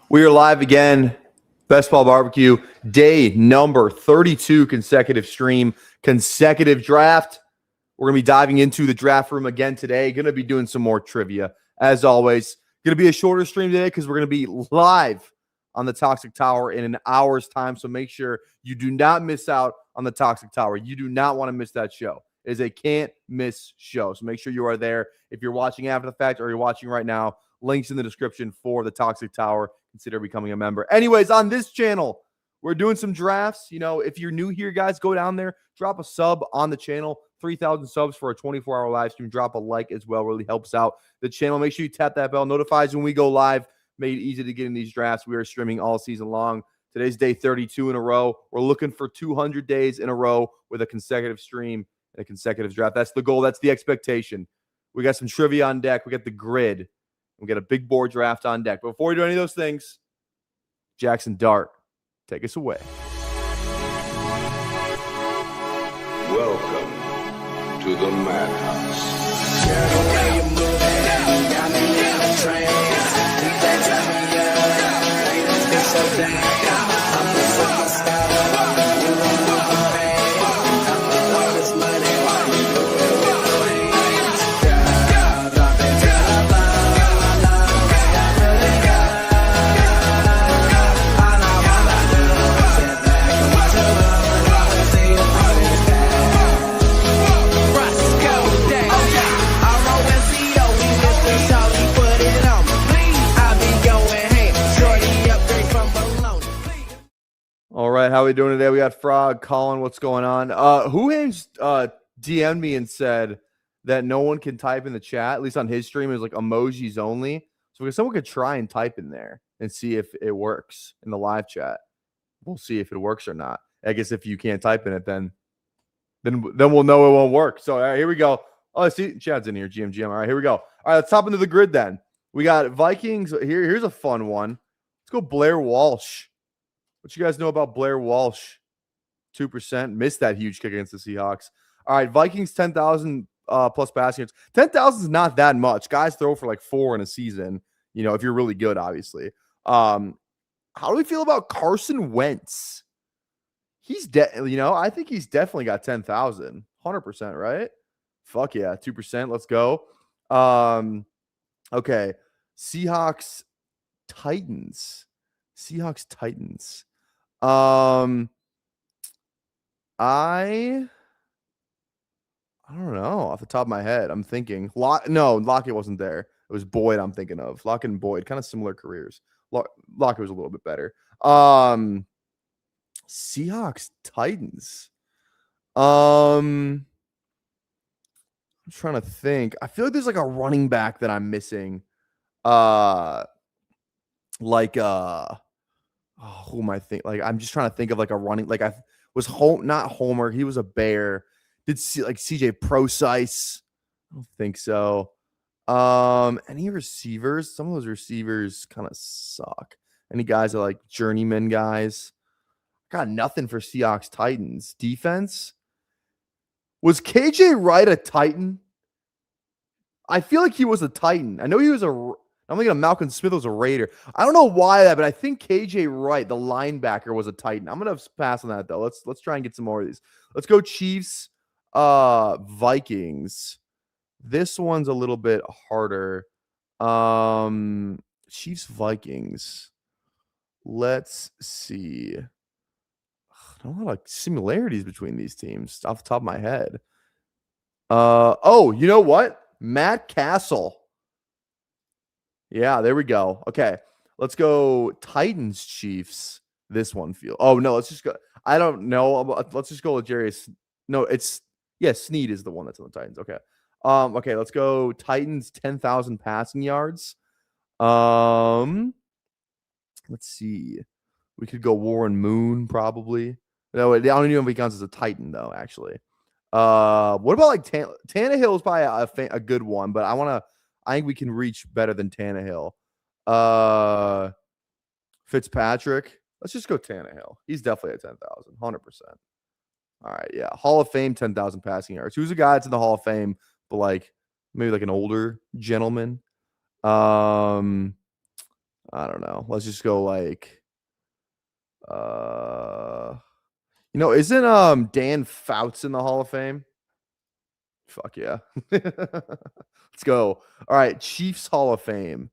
We are live again. Best Ball Barbecue, day number 32 consecutive stream, consecutive draft. We're going to be diving into the draft room again today. Going to be doing some more trivia. As always, going to be a shorter stream today because we're going to be live on the Toxic Tower in an hour's time. So make sure you do not miss out on the Toxic Tower. You do not want to miss that show. It is a can't miss show. So make sure you are there. If you're watching after the fact or you're watching right now, links in the description for the Toxic Tower. Consider becoming a member. Anyways, on this channel, we're doing some drafts. You know, if you're new here, guys, go down there, drop a sub on the channel. 3,000 subs for a 24-hour live stream. Drop a like as well. Really helps out the channel. Make sure you tap that bell. Notifies when we go live. Made it easy to get in these drafts. We are streaming all season long. Today's day 32 in a row. We're looking for 200 days in a row with a consecutive stream and a consecutive draft. That's the goal. That's the expectation. We got some trivia on deck. We got the grid. We got a big board draft on deck. But before we do any of those things, Jackson Dart, take us away. Welcome to the Madhouse. All right, how are we doing today? We got Frog, Colin, what's going on? Who has DM'd me and said that no one can type in the chat, at least on his stream, is like emojis only. So if someone could try and type in there and see if it works in the live chat. We'll see if it works or not. I guess if you can't type in it, then we'll know it won't work. So all right, here we go. Oh, I see Chad's in here, GM. All right, here we go. All right, let's hop into the grid then. We got Vikings. Here's a fun one. Let's go Blair Walsh. What you guys know about Blair Walsh? 2%. Missed that huge kick against the Seahawks. All right, Vikings 10,000 plus passing yards. 10,000 is not that much. Guys throw for like 4 in a season, you know, if you're really good, obviously. How do we feel about Carson Wentz? I think he's definitely got 10,000. 100%, right? Fuck yeah, 2%. Let's go. Okay. Seahawks Titans. I don't know off the top of my head. I'm thinking Lockett wasn't there. It was Boyd I'm thinking of. Lockett and Boyd, kind of similar careers. Lockett was a little bit better. Seahawks Titans. I'm trying to think. I feel like there's like a running back that I'm missing. Who am I think? Like, I'm just trying to think of like a running. Like, I was not Homer. He was a Bear. Did see like CJ Procise? I don't think so. Any receivers? Some of those receivers kind of suck. Any guys that are like journeyman guys? Got nothing for Seahawks Titans defense. Was KJ Wright a Titan? I feel like he was a Titan. I know he was I'm thinking of Malcolm Smith was a Raider. I don't know why that, but I think KJ Wright, the linebacker, was a Titan. I'm gonna pass on that though. Let's try and get some more of these. Let's go Chiefs, Vikings. This one's a little bit harder. Chiefs, Vikings. Let's see. I don't know like similarities between these teams off the top of my head. Oh, you know what? Matt Castle. Yeah, there we go. Okay, let's go Titans, Chiefs. This one Oh no, let's just go. I don't know. Let's just go with Jarius. No, Snead is the one that's on the Titans. Okay. Okay, let's go Titans 10,000 passing yards. Let's see. We could go Warren Moon probably. No, I don't even know if he counts as a Titan though. Actually, what about like Tannehill is probably a good one, but I think we can reach better than Tannehill. Fitzpatrick. Let's just go Tannehill. He's definitely at 10,000, 100%. All right, yeah. Hall of Fame, 10,000 passing yards. Who's a guy that's in the Hall of Fame, but like maybe like an older gentleman? I I don't know. Let's just go like isn't Dan Fouts in the Hall of Fame? Fuck yeah. Let's go. All right, Chiefs Hall of Fame.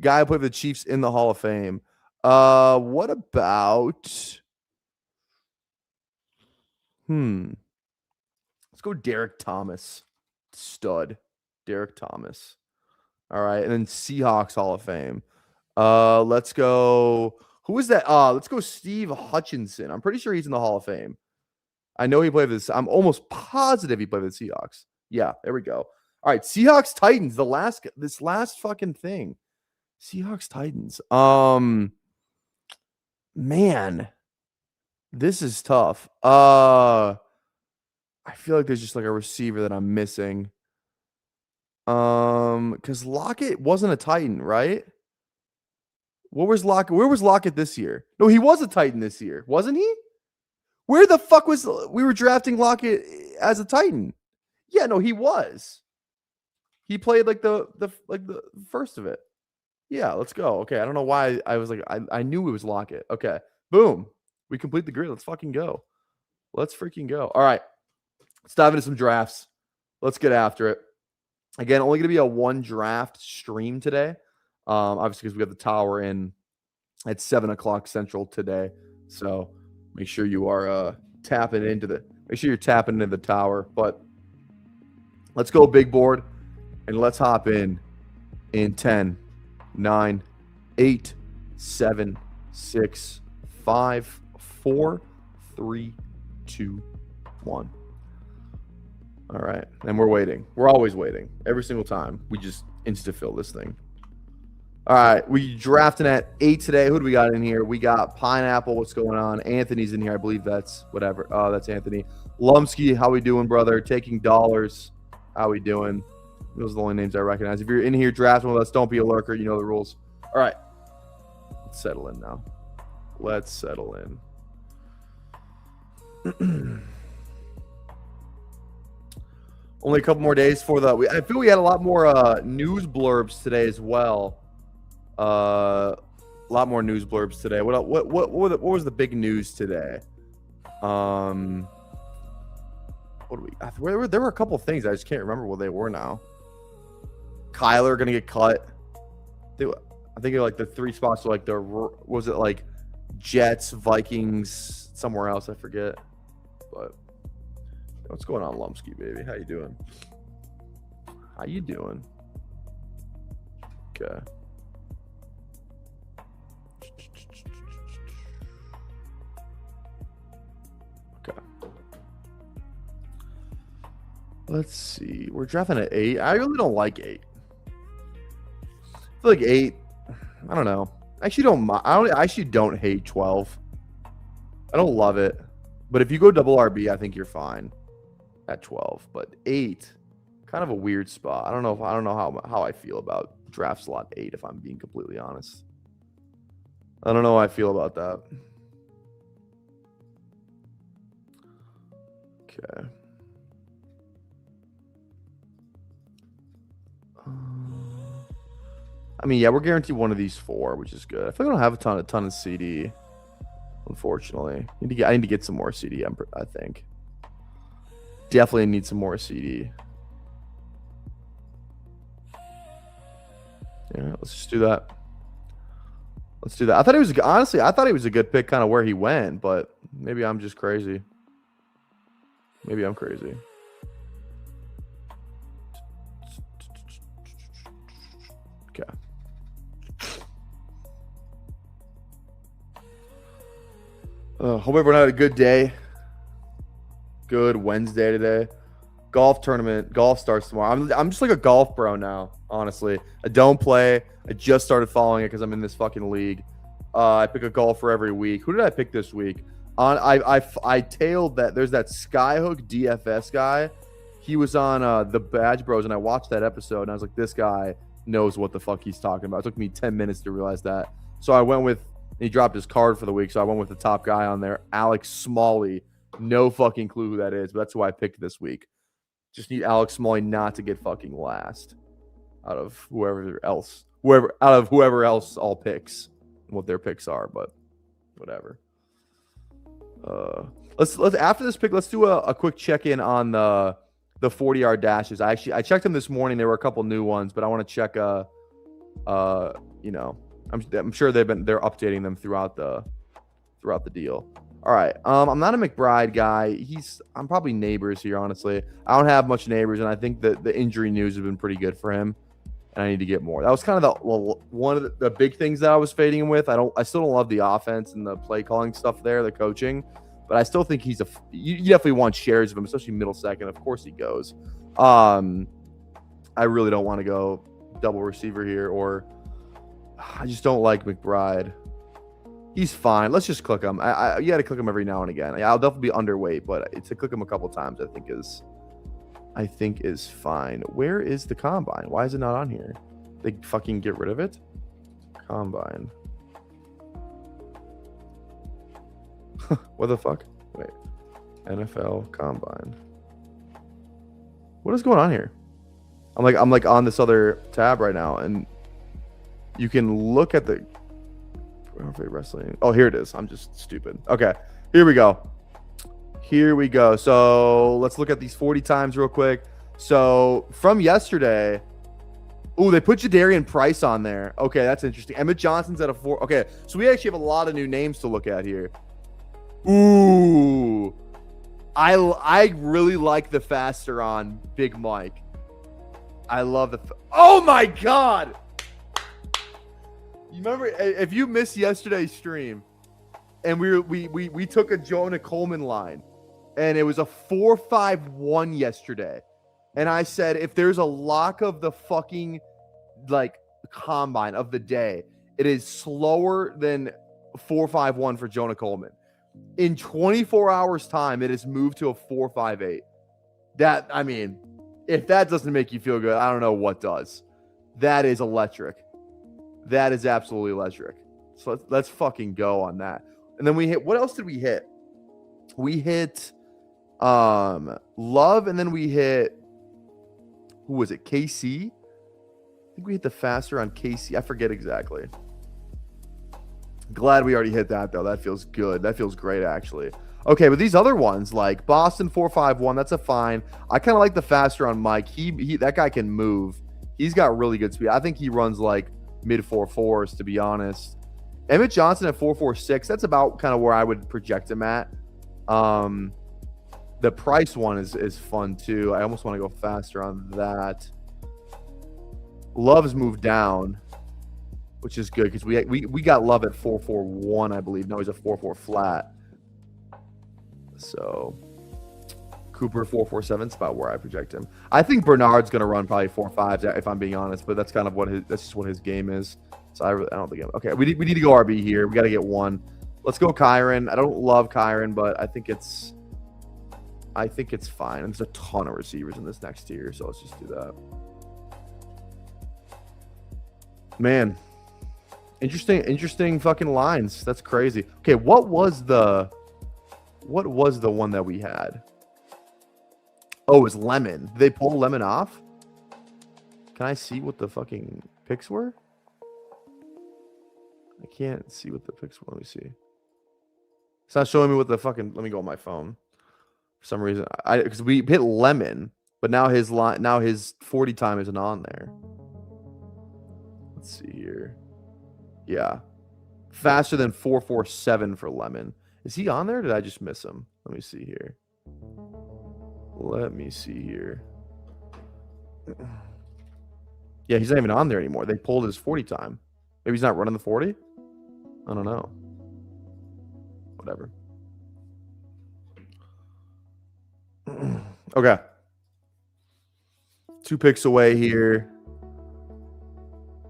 Guy who played for the Chiefs in the Hall of Fame. What about let's go Derek Thomas. Stud. Derek Thomas. All right, and then Seahawks Hall of Fame. Let's go. Who is that? Let's go Steve Hutchinson. I'm pretty sure he's in the Hall of Fame. I know he played for this. I'm almost positive he played for the Seahawks. Yeah, there we go. All right, Seahawks Titans. This last fucking thing. Seahawks Titans. Man, this is tough. I feel like there's just like a receiver that I'm missing. Because Lockett wasn't a Titan, right? Where was Lockett this year? No, he was a Titan this year, wasn't he? Where the fuck was we were drafting Lockett as a Titan? Yeah, no, he was. He played like the first of it. Yeah, let's go. Okay, I don't know why I was like I knew it was Lockett. Okay, boom, we complete the grid. Let's fucking go. Let's freaking go. All right, let's dive into some drafts. Let's get after it. Again, only going to be a one draft stream today. Obviously, because we got the tower in at 7:00 Central today. So make sure you are tapping into the tower. But let's go big board and let's hop in 10, 9, 8, 7, 6, 5, 4, 3, 2, 1. All right. And we're waiting. We're always waiting. Every single time. We just insta-fill this thing. All right. We drafting at 8 today. Who do we got in here? We got Pineapple. What's going on? Anthony's in here. I believe that's whatever. Oh, that's Anthony. Lumsky, how we doing, brother? Taking dollars. How we doing? Those are the only names I recognize. If you're in here drafting with us, don't be a lurker. You know the rules. All right. Let's settle in now. Let's settle in. Only a couple more days for I feel we had a lot more news blurbs today as well. A lot more news blurbs today. What was the big news today? What do we? There were a couple things I just can't remember what they were now. Kyler gonna get cut. I think like the 3 spots were like was it like Jets, Vikings, somewhere else I forget, but. What's going on, Lumsky, baby? How you doing? How you doing? Okay. Okay. Let's see. We're drafting at 8. I really don't like 8. I feel like 8. I don't know. I actually don't hate 12. I don't love it. But if you go double RB, I think you're fine at 12. But 8, kind of a weird spot. I don't know how I feel about draft slot 8, if I'm being completely honest. I don't know how I feel about that. Okay. I mean, yeah, we're guaranteed one of these 4, which is good. I feel like I don't have a ton of CD, unfortunately. I need to get some more CD, I think. Definitely need some more CD. Yeah, let's just do that. Let's do that. I thought he was a good pick kind of where he went, but maybe I'm just crazy. Maybe I'm crazy. Okay. Hope everyone had a good day. Good Wednesday today. Golf tournament. Golf starts tomorrow. I'm just like a golf bro now, honestly. I don't play. I just started following it because I'm in this fucking league. I pick a golfer every week. Who did I pick this week? I tailed that. There's that Skyhook DFS guy. He was on the Badge Bros, and I watched that episode, and I was like, this guy knows what the fuck he's talking about. It took me 10 minutes to realize that. So I went with, he dropped his card for the week, so I went with the top guy on there, Alex Smalley. No fucking clue who that is, but that's who I picked this week. Just need Alex Smalley not to get fucking last out of whoever whoever else all picks, what their picks are, but whatever. Let's after this pick, let's do a quick check-in on the 40-yard dashes. I checked them this morning. There were a couple new ones, but I want to check I'm sure they're updating them throughout the deal. All right. I'm not a McBride guy. I'm probably neighbors here, honestly. I don't have much neighbors, and I think that the injury news has been pretty good for him, and I need to get more. That was kind of one of the big things that I was fading him with. I still don't love the offense and the play calling stuff there, the coaching, but I still think you definitely want shares of him, especially middle second. Of course he goes. I really don't want to go double receiver here, or I just don't like McBride. He's fine. Let's just click him. You got to click him every now and again. I'll definitely be underweight, but to click him a couple times, I think is fine. Where is the combine? Why is it not on here? They fucking get rid of it. Combine. What the fuck? Wait. NFL Combine. What is going on here? I'm like on this other tab right now, and you can look at the wrestling. Oh, here it is. I'm just stupid. Okay, here we go. So let's look at these 40 times real quick. So from yesterday, they put Jadarian Price on there. Okay, that's interesting. Emmett Johnson's at a 4. Okay, so we actually have a lot of new names to look at here. Ooh, I really like the faster on Big Mike. I love oh my God. You remember, if you missed yesterday's stream, and we took a Jonah Coleman line, and it was a 4.51 yesterday, and I said if there's a lock of the fucking combine of the day, it is slower than 4.51 for Jonah Coleman. In 24 hours time, it has moved to a 4.58. That, I mean, if that doesn't make you feel good, I don't know what does. That is electric. That is absolutely electric. So let's fucking go on that. And then we hit, what else did we hit? We hit Love, and then we hit, who was it? KC? I think we hit the faster on KC. I forget exactly. Glad we already hit that, though. That feels good. That feels great, actually. Okay, but these other ones, like Boston 4.51, that's a fine. I kind of like the faster on Mike. He that guy can move. He's got really good speed. I think he runs like mid 4.4s, to be honest. Emmett Johnson at 4.46, that's about kind of where I would project him at. The Price one is fun too. I almost want to go faster on that. Love's moved down, which is good because we got Love at 4.41, I believe. No, he's a 4.4 flat. So Cooper 4.47 is about where I project him. I think Bernard's going to run probably 4.5 if I'm being honest, but that's kind of that's just what his game is. So I don't think okay. We need to go RB here. We got to get one. Let's go Kyron. I don't love Kyron, but I think it's fine. And there's a ton of receivers in this next tier, so let's just do that. Man, interesting fucking lines. That's crazy. Okay, what was the one that we had? Oh, it was Lemon. Did they pull Lemon off? Can I see what the fucking picks were? I can't see what the picks were. Let me see. It's not showing me what the fucking. Let me go on my phone. For some reason, because we hit Lemon, but now his 40 time isn't on there. Let's see here. Yeah, faster than 4.47 for Lemon. Is he on there? Or did I just miss him? Let me see here. Yeah, he's not even on there anymore. They pulled his 40 time. Maybe he's not running the 40? I don't know. Whatever. Okay. 2 picks away here.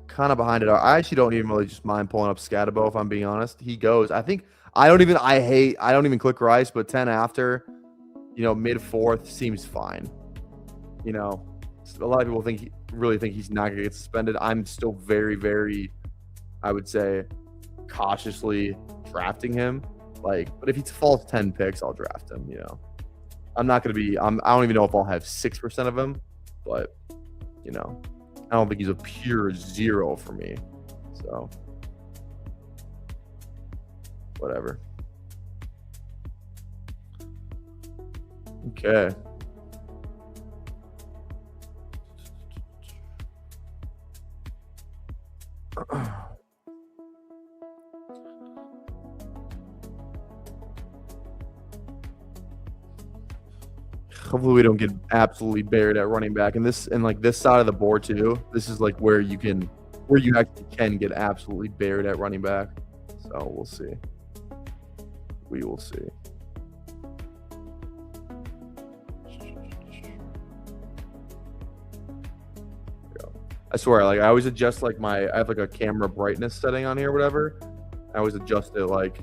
Kind of behind it. I actually don't even really just mind pulling up Scatabo, if I'm being honest. He goes. I don't even click Rice, but 10 after, mid 4th seems fine. A lot of people really think he's not going to get suspended. I'm still very, very, I would say, cautiously drafting him. But if he falls 10 picks, I'll draft him, I'm not going to be, I don't even know if I'll have 6% of him, but, I don't think he's a pure 0 for me. So, whatever. Okay. Hopefully we don't get absolutely buried at running back. And like this side of the board too. This is like where you actually can get absolutely buried at running back. So we'll see. We will see. I swear, like I always adjust like I have like a camera brightness setting on here or whatever. I always adjust it like,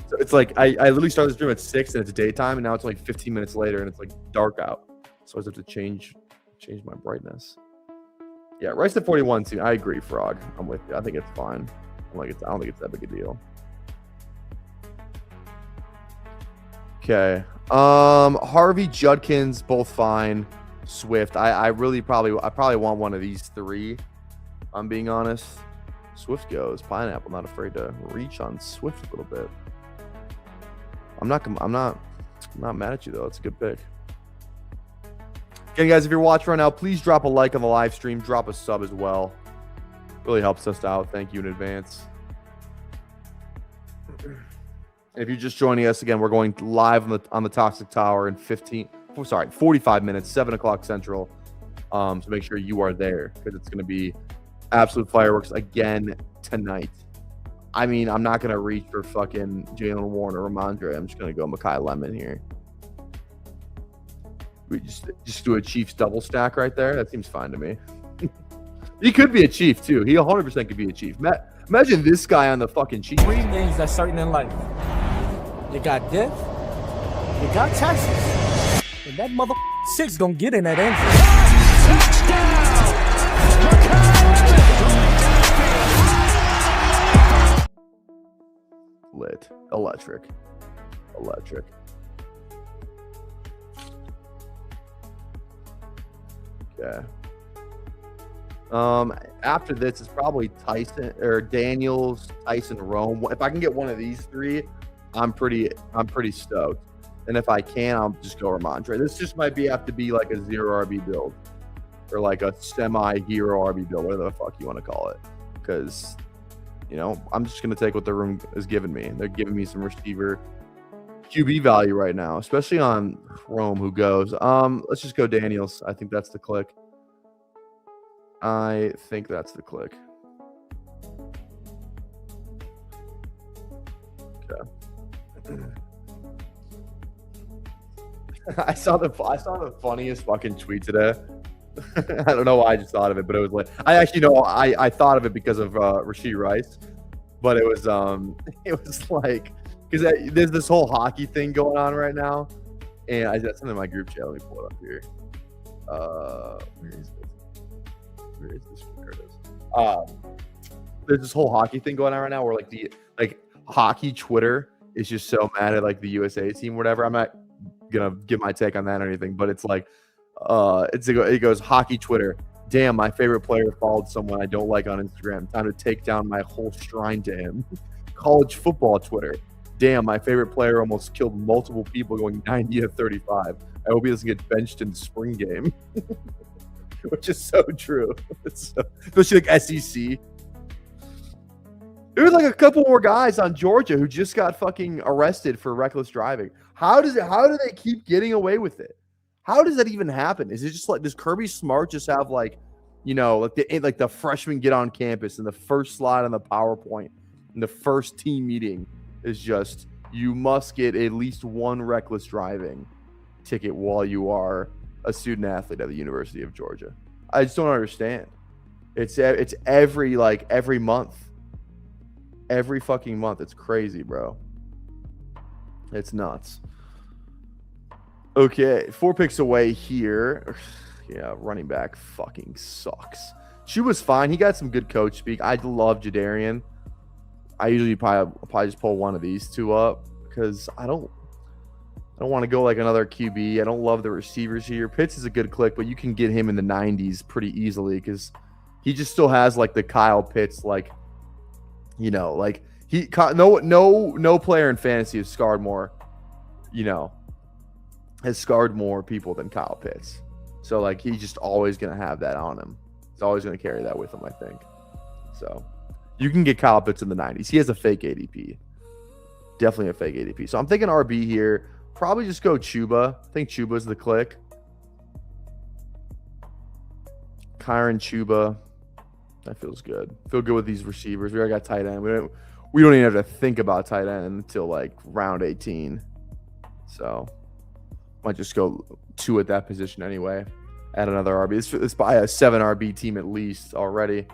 so it's like I literally started the stream at 6 and it's daytime, and now it's only 15 minutes later and it's like dark out. So I just have to change my brightness. Yeah, Rice at 41. I agree, Frog. I'm with you. I think it's fine. I don't think it's that big a deal. Okay. Harvey, Judkins, both fine. Swift. I probably want one of these 3. I'm being honest. Swift goes. Pineapple. Not afraid to reach on Swift a little bit. I'm not mad at you though. It's a good pick. Again, guys, if you're watching right now, please drop a like on the live stream. Drop a sub as well. Really helps us out. Thank you in advance. And if you're just joining us again, we're going live on the Toxic Tower in 45 minutes, 7 o'clock Central. So make sure you are there because it's going to be absolute fireworks again tonight. I mean, I'm not going to reach for fucking Jalen Warren or Ramondre. I'm just going to go Mekhi Lemon here. We just do a Chiefs double stack right there. That seems fine to me. He could be a Chief too. He 100% could be a Chief. Imagine this guy on the fucking Chiefs. 3 things that's certain in life. You got death, you got taxes, and that mother 6 gonna get in that answer. Lit. Electric. Okay. After this is probably Tyson or Daniels, Tyson, Rome. If I can get one of these 3, I'm pretty stoked. And if I can, I'll just go Ramondre. This just might have to be like a 0 RB build or like a semi-hero RB build, whatever the fuck you want to call it. Because, I'm just going to take what the room is giving me. They're giving me some receiver QB value right now, especially on Rome, who goes. Let's just go Daniels. I think that's the click. I saw the funniest fucking tweet today. I don't know why I just thought of it, but it was like I thought of it because of Rashee Rice, but it was like because there's this whole hockey thing going on right now, and I just sent in my group chat. Let me pull it up here. Where is this? There it is. There's this whole hockey thing going on right now where like hockey Twitter is just so mad at like the USA team, whatever. I'm not gonna give my take on that or anything, but it's like it goes hockey Twitter. Damn, my favorite player followed someone I don't like on Instagram. Time to take down my whole shrine to him. College football Twitter. Damn, my favorite player almost killed multiple people going 90-35. I hope he doesn't get benched in the spring game. Which is so true. Especially like SEC. There was like a couple more guys on Georgia who just got fucking arrested for reckless driving. How do they keep getting away with it? How does that even happen? Is it just like, does Kirby Smart just have like the freshmen get on campus and the first slide on the PowerPoint and the first team meeting is just, you must get at least one reckless driving ticket while you are a student athlete at the University of Georgia? I just don't understand. It's every month. Every fucking month. It's crazy, bro. It's nuts. Okay, 4 picks away here. Yeah, running back fucking sucks. She was fine. He got some good coach speak. I love Jadarian. I usually probably just pull one of these 2 up because I don't want to go like another QB. I don't love the receivers here. Pitts is a good click, but you can get him in the 90s pretty easily because He just still has like the Kyle Pitts, like, you know, like no player in fantasy has scarred more, you know, has scarred more people than Kyle Pitts. So like he's just always gonna have that on him. He's always gonna carry that with him, I think. So you can get Kyle Pitts in the 90s. He has a fake ADP. Definitely a fake ADP. So I'm thinking RB here. Probably just go Chuba. I think Chuba's the click. Kyron Chuba. That feels good. Feel good with these receivers. We already got tight end. We don't even have to think about tight end until like round 18. So might just go 2 at that position anyway. Add another RB. This by a 7 RB team at least already.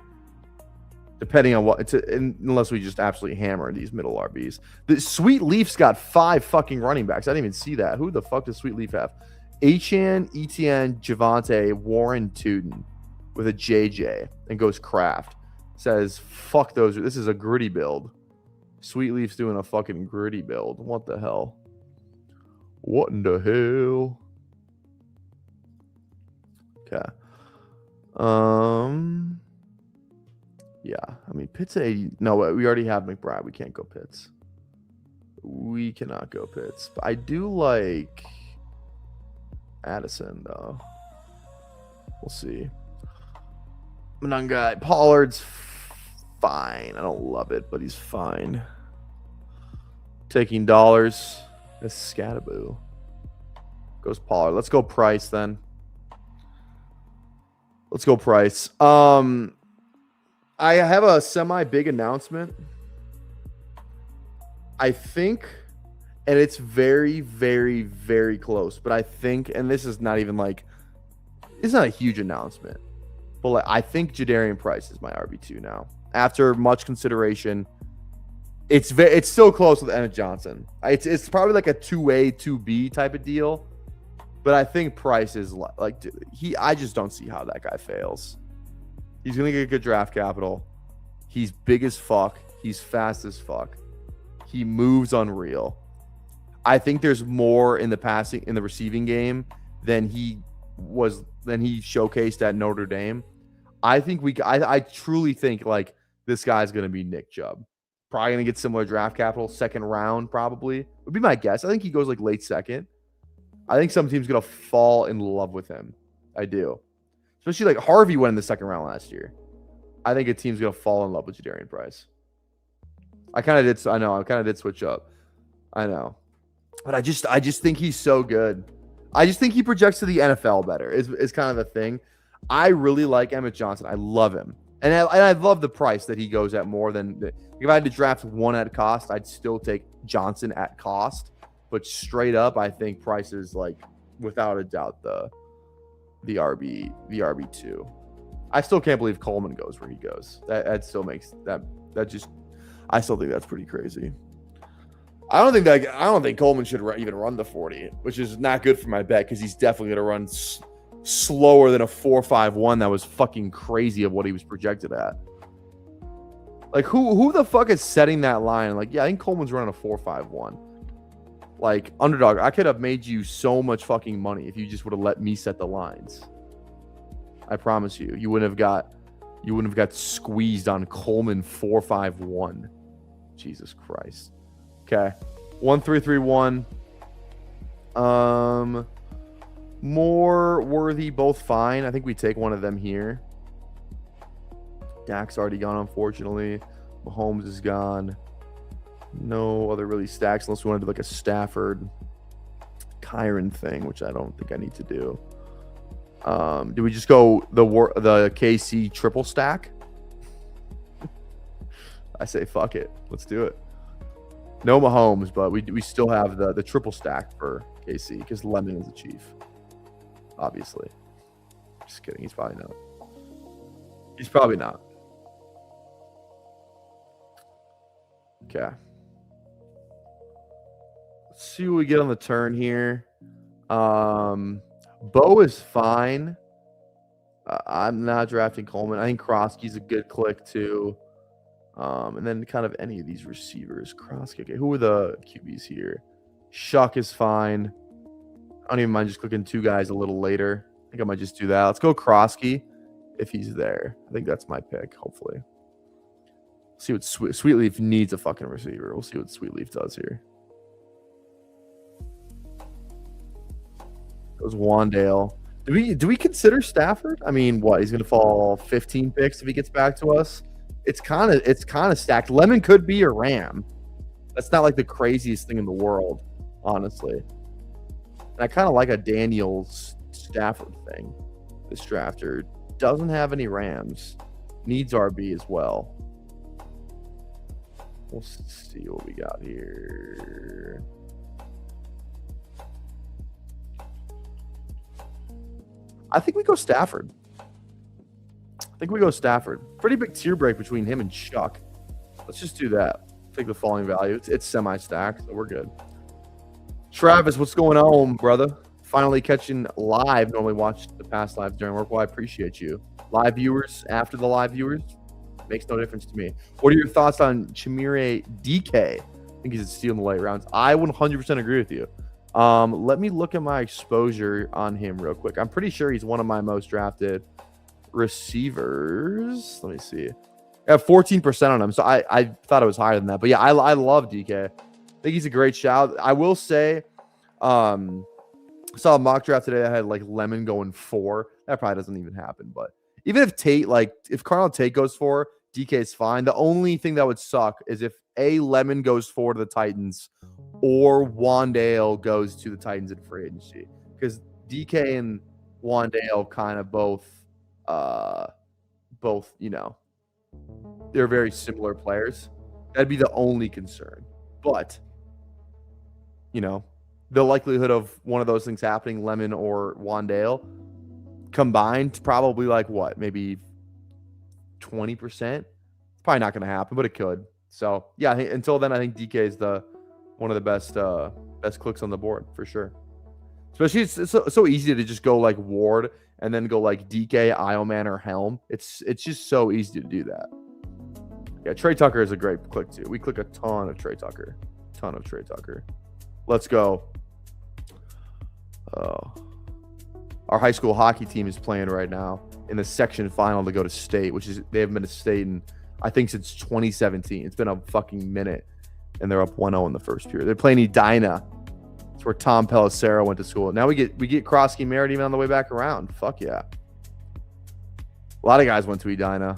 Depending on what, unless we just absolutely hammer these middle RBs. The Sweet Leaf's got 5 fucking running backs. I didn't even see that. Who the fuck does Sweet Leaf have? Achane, Etienne, Javante, Warren, Tuden with a JJ and goes Kraft. Says, fuck those. This is a gritty build. Sweet Leaf's doing a fucking gritty build. What the hell? What in the hell? Okay. Yeah, I mean, Pitts at 80. No, we already have McBride. We can't go Pitts. We cannot go Pitts. But I do like Addison, though. We'll see. Monunga. Pollard's fine. I don't love it, but he's fine. Taking dollars. That's Scattaboo. Goes Pollard. Let's go Price, then. Let's go Price. I have a semi-big announcement. I think, and it's very, very, very close, but I think, and this is not even like, it's not a huge announcement, but like, I think Jadarian Price is my RB2 now. After much consideration, it's still close with Emmett Johnson. It's probably like a 2A, 2B type of deal, but I think Price is like I just don't see how that guy fails. He's going to get good draft capital. He's big as fuck. He's fast as fuck. He moves unreal. I think there's more in the receiving game than he showcased at Notre Dame. I truly think like this guy's going to be Nick Chubb. Probably going to get similar draft capital, 2nd round probably. Would be my guess. I think he goes like late 2nd. I think some team's going to fall in love with him. I do. Especially like Harvey went in the 2nd round last year. I think a team's going to fall in love with Jadarian Price. I kind of did switch up. I know. But I just think he's so good. I just think he projects to the NFL better is kind of the thing. I really like Emmett Johnson. I love him. And I love the price that he goes at more than if I had to draft one at cost, I'd still take Johnson at cost. But straight up, I think Price is like without a doubt the RB2. I still can't believe Coleman goes where he goes. That still makes that just I still think that's pretty crazy. I don't think Coleman should even run the 40, which is not good for my bet because he's definitely going to run slower than a 4.51 that was fucking crazy of what he was projected at. Like who the fuck is setting that line? Like, yeah, I think Coleman's running a 4.51. Like, underdog, I could have made you so much fucking money if you just would have let me set the lines. I promise you, you wouldn't have got squeezed on Coleman 4.51. Jesus Christ. Okay. 1-3-3-1. More worthy, both fine. I think we take one of them here. Dak's already gone, unfortunately. Mahomes is gone. No other really stacks unless we want to do like a Stafford Kyron thing, which I don't think I need to do. Do we just go the KC triple stack? I say fuck it. Let's do it. No Mahomes, but we still have the triple stack for KC because Lemon is the chief. Obviously. Just kidding. He's probably not. He's probably not. Okay. Let's see what we get on the turn here. Bo is fine. I'm not drafting Coleman. I think Krosky's a good click too. And then kind of any of these receivers. Krosky. Okay, who are the QBs here? Shuck is fine. I don't even mind just clicking 2 guys a little later. I think I might just do that. Let's go Krosky if he's there. I think that's my pick, hopefully. See what Sweetleaf needs a fucking receiver. We'll see what Sweetleaf does here. Goes Wandale. Do we consider Stafford? I mean, what? He's going to fall 15 picks if he gets back to us. It's kind of stacked. Lemon could be a Ram. That's not like the craziest thing in the world, honestly. And I kind of like a Daniels Stafford thing. This drafter doesn't have any Rams. Needs RB as well. We'll see what we got here. I think we go Stafford. Pretty big tier break between him and Chuck. Let's just do that. Take the falling value. It's semi-stacked, so we're good. Travis, what's going on, brother? Finally catching live. Normally watch the past lives during work. Well, I appreciate you. Live viewers, after the live viewers, makes no difference to me. What are your thoughts on Chimere DK? I think he's a steal in the late rounds. I 100% agree with you. Let me look at my exposure on him real quick. I'm pretty sure he's one of my most drafted receivers. Let me see. I have 14% on him, so I thought it was higher than that. But yeah, I love DK. I think he's a great shout. I will say, I saw a mock draft today that had like Lemon going 4. That probably doesn't even happen. But even if if Carnell Tate goes 4, DK is fine. The only thing that would suck is if Lemon goes 4 to the Titans or Wandale goes to the Titans in free agency, because DK and Wandale kind of both, they're very similar players. That'd be the only concern. But, the likelihood of one of those things happening, Lemon or Wandale, combined, probably like what? Maybe 20%? It's probably not going to happen, but it could. So, yeah, until then, I think DK is one of the best clicks on the board for sure. Especially it's so easy to just go like Ward and then go like DK, Ioman, or Helm. It's just so easy to do that. Yeah, Trey Tucker is a great click too. We click a ton of Trey Tucker. Let's go. Our high school hockey team is playing right now in the section final to go to state, which is they haven't been to state in I think since 2017. It's been a fucking minute, and they're up 1-0 in the first period. They're playing Edina. It's where Tom Pelissero went to school. Now we get Krosky Merritt even on the way back around. Fuck yeah. A lot of guys went to Edina.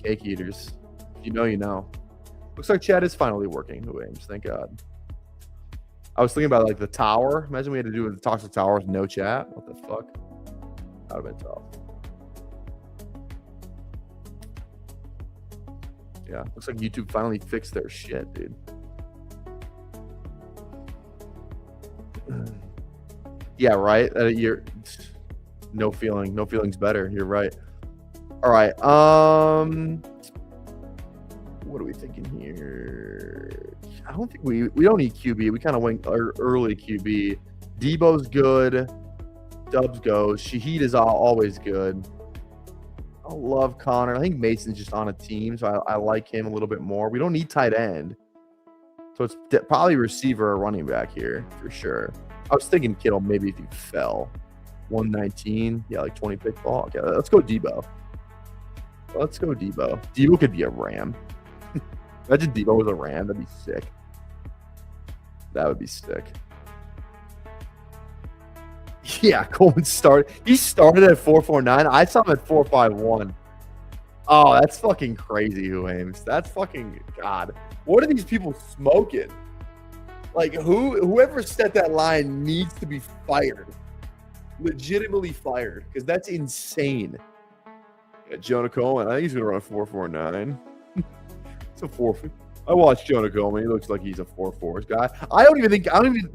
Cake eaters. If you know, you know. Looks like chat is finally working. Who aims? Thank God. I was thinking about like the tower. Imagine we had to do the talks to towers, no chat. What the fuck? That would have been tough. Yeah, looks like YouTube finally fixed their shit, dude. Yeah, right. You're no feelings better. You're right. All right. What are we thinking here? I don't think we don't need QB. We kind of went early QB. Debo's good. Dubs goes. Shahid is always good. I love Connor. I think Mason's just on a team, so I like him a little bit more. We don't need tight end. So it's probably receiver or running back here for sure. I was thinking Kittle maybe if he fell. 119. Yeah, like 20 pick ball. Okay, let's go Debo. Debo could be a Ram. Imagine Debo was a Ram. That'd be sick. That would be sick. Yeah, Coleman started. He started at 4.49. I saw him at 4.51. Oh, that's fucking crazy, who aims. That's fucking God. What are these people smoking? Like, whoever set that line needs to be fired. Legitimately fired, because that's insane. Yeah, Jonah Coleman. I think he's gonna run a 4.49. It's a 4. I watched Jonah Coleman. He looks like he's a 4.4 guy. I don't even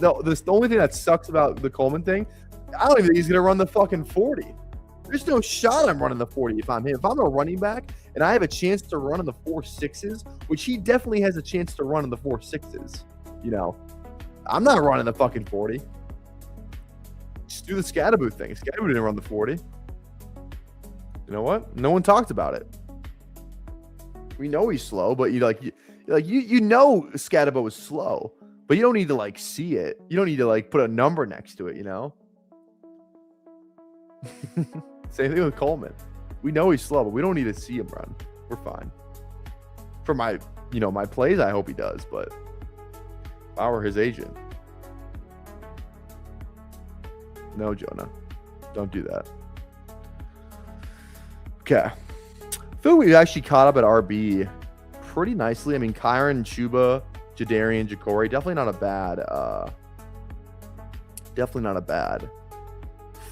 know. The only thing that sucks about the Coleman thing, I don't even think he's gonna run the fucking 40. There's no shot I'm running the 40 if I'm him. If I'm a running back and I have a chance to run in the 4.6s, which he definitely has a chance to run in the 4.6s, I'm not running the fucking 40. Just do the Scadaboo thing. Scadaboo didn't run the 40. You know what? No one talked about it. We know he's slow, but you know Scadaboo is slow, but you don't need to see it. You don't need to put a number next to it, Same thing with Coleman. We know he's slow, but we don't need to see him run. We're fine. For my, my plays, I hope he does, but if I were his agent. No, Jonah. Don't do that. Okay. I feel like we actually caught up at RB pretty nicely. I mean, Kyron, Chuba, Jadarian, Ja'Cory, definitely not a bad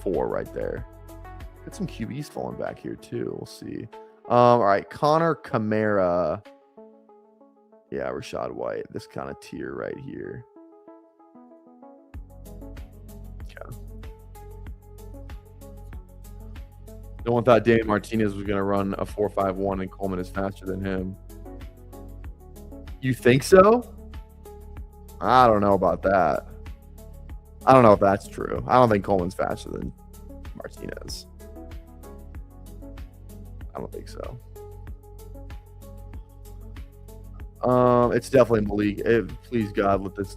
4 right there. Got some QBs falling back here too. We'll see. All right, Connor Kamara. Yeah, Rashad White. This kind of tier right here. Okay. No one thought Daniel Martinez was going to run a 4.51 and Coleman is faster than him. You think so? I don't know about that. I don't know if that's true. I don't think Coleman's faster than Martinez. I don't think so. It's definitely Malik. Please God, let this.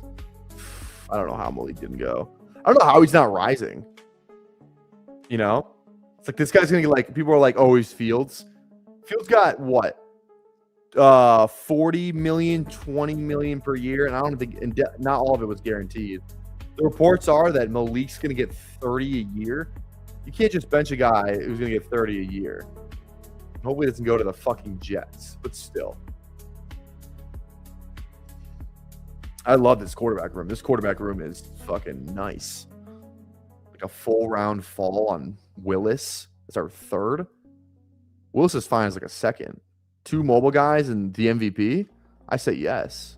I don't know how Malik didn't go. I don't know how he's not rising. It's like this guy's gonna get like. People are like, oh, he's Fields. Fields got what? 40 million, 20 million per year, and I don't think not all of it was guaranteed. The reports are that Malik's gonna get 30 a year. You can't just bench a guy who's gonna get 30 a year. Hopefully it doesn't go to the fucking Jets, but still. I love this quarterback room. This quarterback room is fucking nice. Like a full round fall on Willis. It's our 3rd. Willis is fine as like a 2nd. 2 mobile guys and the MVP. I say yes.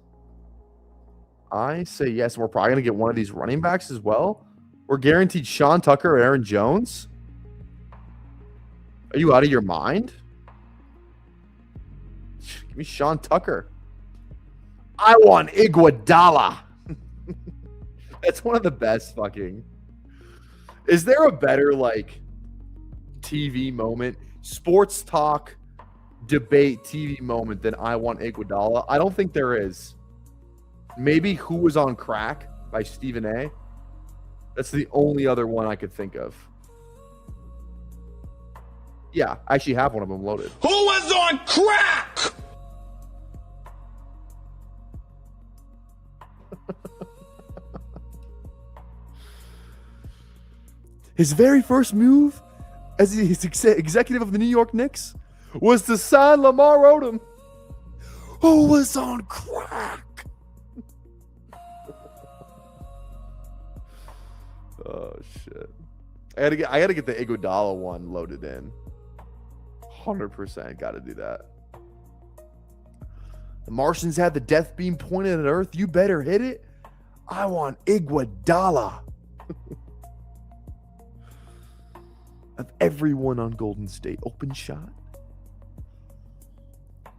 We're probably going to get one of these running backs as well. We're guaranteed Sean Tucker or Aaron Jones. Are you out of your mind? Give me Sean Tucker. I want Iguodala. That's one of the best fucking. Is there a better like TV moment, sports talk, debate TV moment than I want Iguodala? I don't think there is. Maybe Who Was on Crack by Stephen A. That's the only other one I could think of. Yeah, I actually have one of them loaded. Who was on crack? His very first move as his executive of the New York Knicks was to sign Lamar Odom, who was on crack. Oh shit! I gotta get the Iguodala one loaded in. 100% got to do that. The Martians had the death beam pointed at Earth. You better hit it. I want Iguodala. Of everyone on Golden State, open shot. I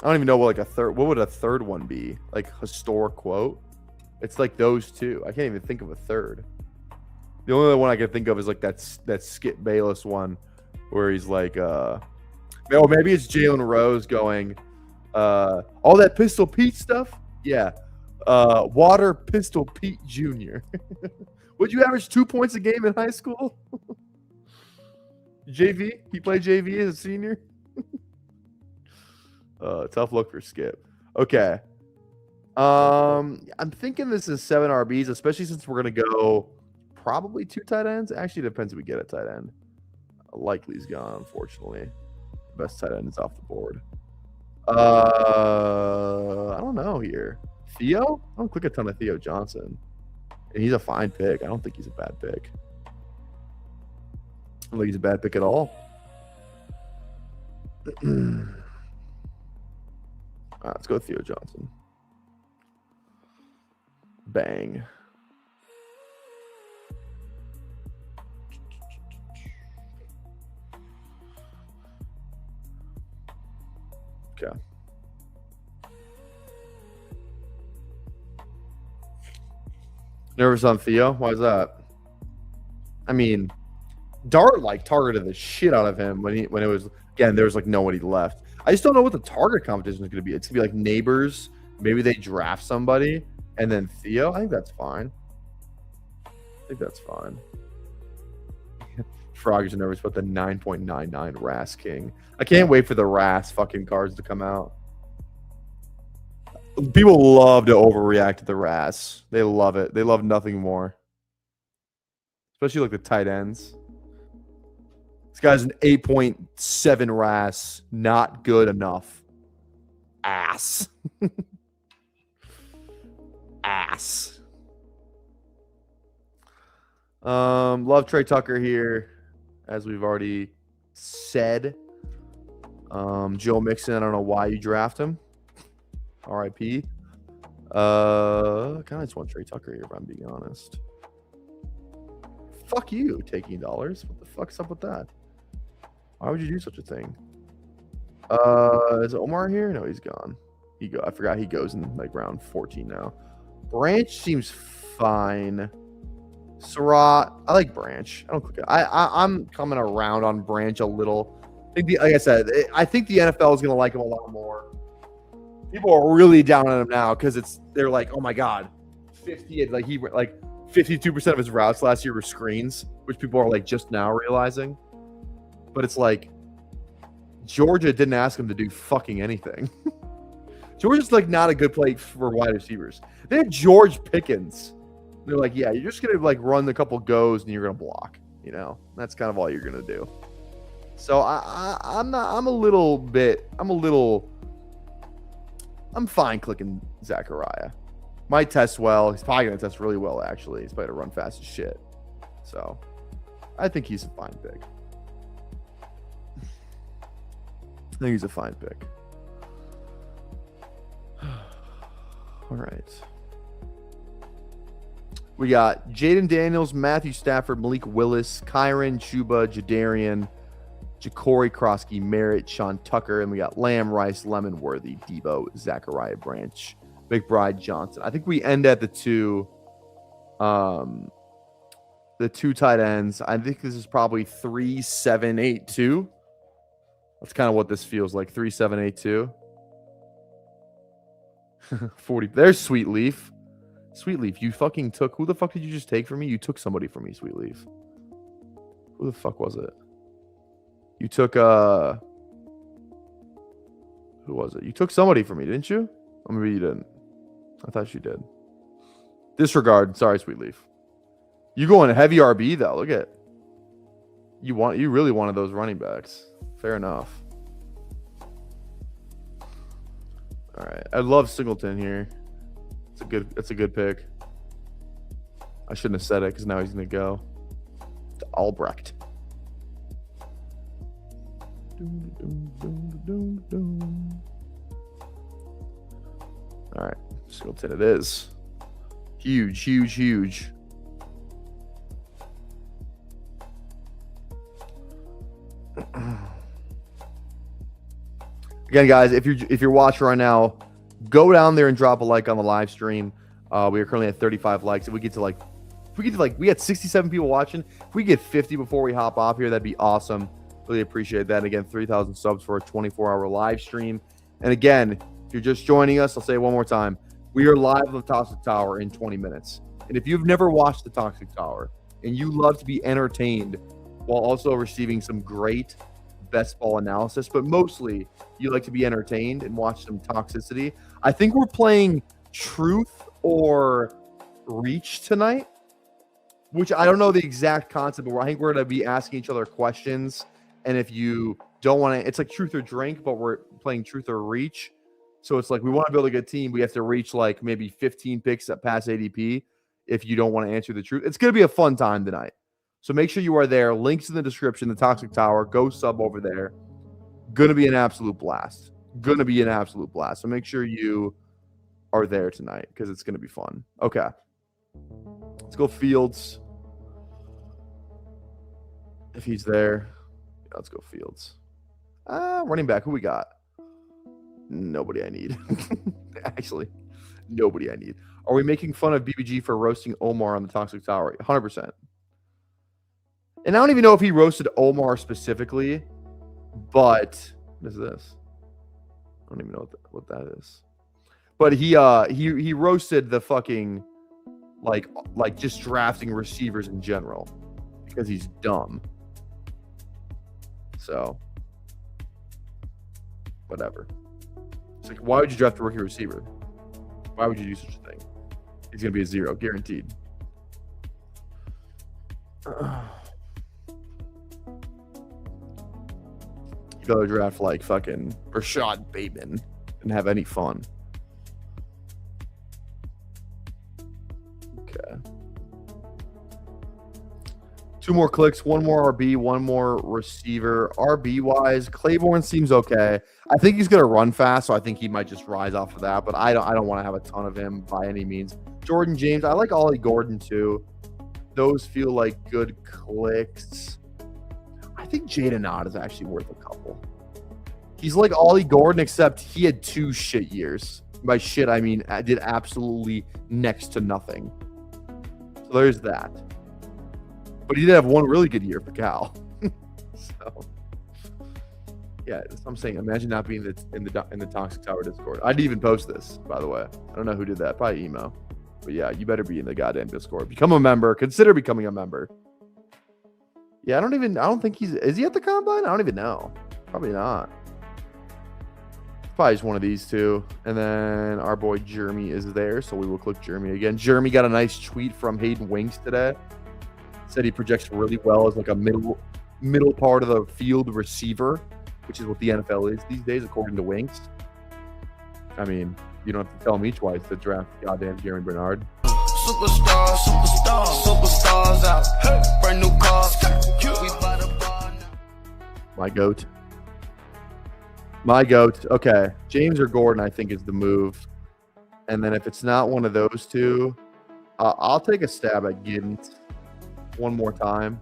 don't even know what would a third one be? Like historic quote. It's like those two. I can't even think of a third. The only other one I can think of is like that Skip Bayless one where he's like, maybe it's Jalen Rose going, all that Pistol Pete stuff? Yeah. Water Pistol Pete Jr. Would you average 2 points a game in high school? JV? He played JV as a senior? Tough look for Skip. Okay. I'm thinking this is 7 RBs, especially since we're going to go probably 2 tight ends. Actually, it depends if we get a tight end. Likely's gone, unfortunately. Best tight end is off the board. I don't know here. Theo? I don't click a ton of Theo Johnson. And he's a fine pick. I don't think he's a bad pick. I don't think he's a bad pick at all. All right, let's go with Theo Johnson. Bang. Okay. Nervous on Theo? Why is that? I mean, Dart targeted the shit out of him when it was again. There was nobody left. I just don't know what the target competition is going to be. It's going to be neighbors. Maybe they draft somebody and then Theo. I think that's fine. Froggers are nervous about the 9.99 Ras King. I can't wait for the Ras fucking cards to come out. People love to overreact to the Ras. They love it. They love nothing more. Especially like the tight ends. This guy's an 8.7 Ras. Not good enough. Ass. Ass. Love Trey Tucker here, as we've already said. Joe Mixon, I don't know why you draft him. RIP. Kind of just want Trey Tucker here, if I'm being honest. Fuck you, taking dollars. What the fuck's up with that? Why would you do such a thing? Is Omar here? No, he's gone. I forgot he goes in like round 14 now. Branch seems fine. Surratt, I like Branch. I don't click it. I'm coming around on Branch a little. Like I said, I think the NFL is gonna like him a lot more. People are really down on him now because they're like, oh my god, 52% of his routes last year were screens, which people are like just now realizing. But it's like Georgia didn't ask him to do fucking anything. Georgia's like not a good play for wide receivers. They had George Pickens. They're like, yeah, you're just gonna like run a couple goes and you're gonna block. You know, that's kind of all you're gonna do. So I'm fine clicking Zachariah. Might test well. He's probably gonna test really well. Actually, he's probably gonna run fast as shit. So I think he's a fine pick. I think he's a fine pick. All right. We got Jaden Daniels, Matthew Stafford, Malik Willis, Kyron, Chuba, Jadarian, Ja'Cory, Krosky, Merritt, Sean Tucker, and we got Lamb, Rice, Lemon, Worthy, Debo, Zachariah Branch, McBride, Johnson. I think we end at the two tight ends. I think this is probably 3-7-8-2. That's kind of what this feels like. 3-7-8-2. 40. There's Sweet Leaf. Sweet Leaf, you fucking took. Who the fuck did you just take from me? You took somebody from me, Sweet Leaf. Who the fuck was it? You took who was it? You took somebody from me, didn't you? Or maybe you didn't. I thought you did. Disregard. Sorry, Sweet Leaf. You going heavy RB though. Look at you really wanted those running backs. Fair enough. All right. I love Singleton here. That's a good pick. I shouldn't have said it because now he's gonna go to Albrecht. All right, Singleton it is. Huge, huge, huge. Again, guys, if you're watching right now, go down there and drop a like on the live stream. We are currently at 35 likes. If we had 67 people watching. If we get 50 before we hop off here, that'd be awesome. Really appreciate that. And again, 3,000 subs for a 24-hour live stream. And again, if you're just joining us, I'll say it one more time. We are live on the Toxic Tower in 20 minutes. And if you've never watched the Toxic Tower and you love to be entertained while also receiving some great best ball analysis, but mostly you like to be entertained and watch some toxicity, I think we're playing Truth or Reach tonight, which I don't know the exact concept, but I think we're going to be asking each other questions. And if you don't want to, it's like Truth or Drink, but we're playing Truth or Reach. So it's like we want to build a good team. We have to reach like maybe 15 picks at past ADP if you don't want to answer the truth. It's going to be a fun time tonight. So make sure you are there. Links in the description, the Toxic Tower. Go sub over there. Going to be an absolute blast. So make sure you are there tonight because it's going to be fun. Okay. Let's go Fields. If he's there. Yeah, let's go Fields. Running back. Who we got? Nobody I need. Actually, nobody I need. Are we making fun of BBG for roasting Omar on the Toxic Tower? 100%. And I don't even know if he roasted Omar specifically, but what is this? I don't even know what that is. But he roasted the fucking like just drafting receivers in general because he's dumb. So, whatever. It's like, why would you draft a rookie receiver? Why would you do such a thing? He's going to be a 0, guaranteed. You go draft like fucking Rashad Bateman and have any fun. Okay. 2 more clicks, 1 more RB, 1 more receiver. RB wise, Claiborne seems okay. I think he's gonna run fast, so I think he might just rise off of that. But I don't want to have a ton of him by any means. Jordan James, I like Ollie Gordon too. Those feel like good clicks. I think Jaden Ott is actually worth a couple. He's like Ollie Gordon, except he had 2 shit years. By shit, I mean I did absolutely next to nothing. So there's that. But he did have 1 really good year for Cal. So yeah, I'm saying, imagine not being in the Toxic Tower Discord. I didn't even post this, by the way. I don't know who did that. Probably email. But yeah, you better be in the goddamn Discord. Become a member. Consider becoming a member. Yeah, I don't think is he at the combine? I don't even know. Probably not. Probably just one of these 2. And then our boy Jeremy is there, so we will click Jeremy again. Jeremy got a nice tweet from Hayden Winks today. Said he projects really well as like a middle part of the field receiver, which is what the NFL is these days, according to Winks. I mean, you don't have to tell me twice to draft goddamn Jeremy Bernard. Superstars out. Hey. Brand new cars. We buy the bar now. My goat. Okay. James or Gordon, I think, is the move. And then if it's not one of those 2, I'll take a stab at Giddens one more time.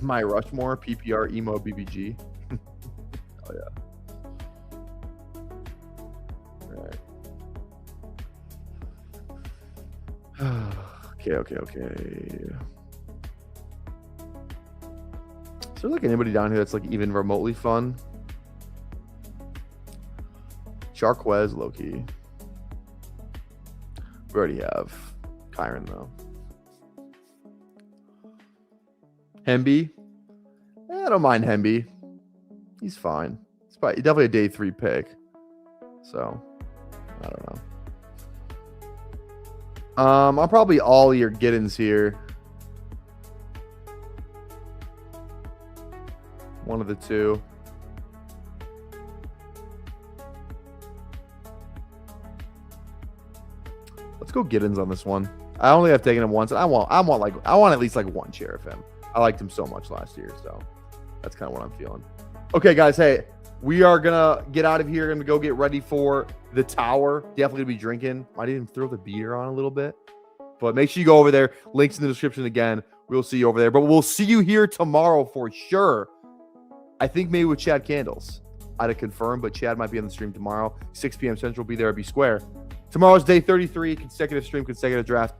My Rushmore, PPR, Emo, BBG. Oh, yeah. All right. Okay. Is there like anybody down here that's like even remotely fun? Charquez, low-key. We already have Kyron, though. Hemby. I don't mind Hemby. He's fine. It's probably definitely a day 3 pick. So, I don't know. I'll probably Ollie or Giddens here. One of the 2. Let's go Giddens on this one. I only have taken him once, and I want at least like 1 share of him. I liked him so much last year, so that's kind of what I'm feeling. Okay, guys, hey, we are gonna get out of here. Gonna go get ready for the tower. Definitely gonna be drinking. Might even throw the beer on a little bit, but make sure you go over there. Links in the description again. We'll see you over there, but we'll see you here tomorrow for sure. I think maybe with Chad Candles. I had to confirm, but Chad might be on the stream tomorrow. 6 p.m. Central. Be there at B Square. Tomorrow's day 33, consecutive stream, consecutive draft.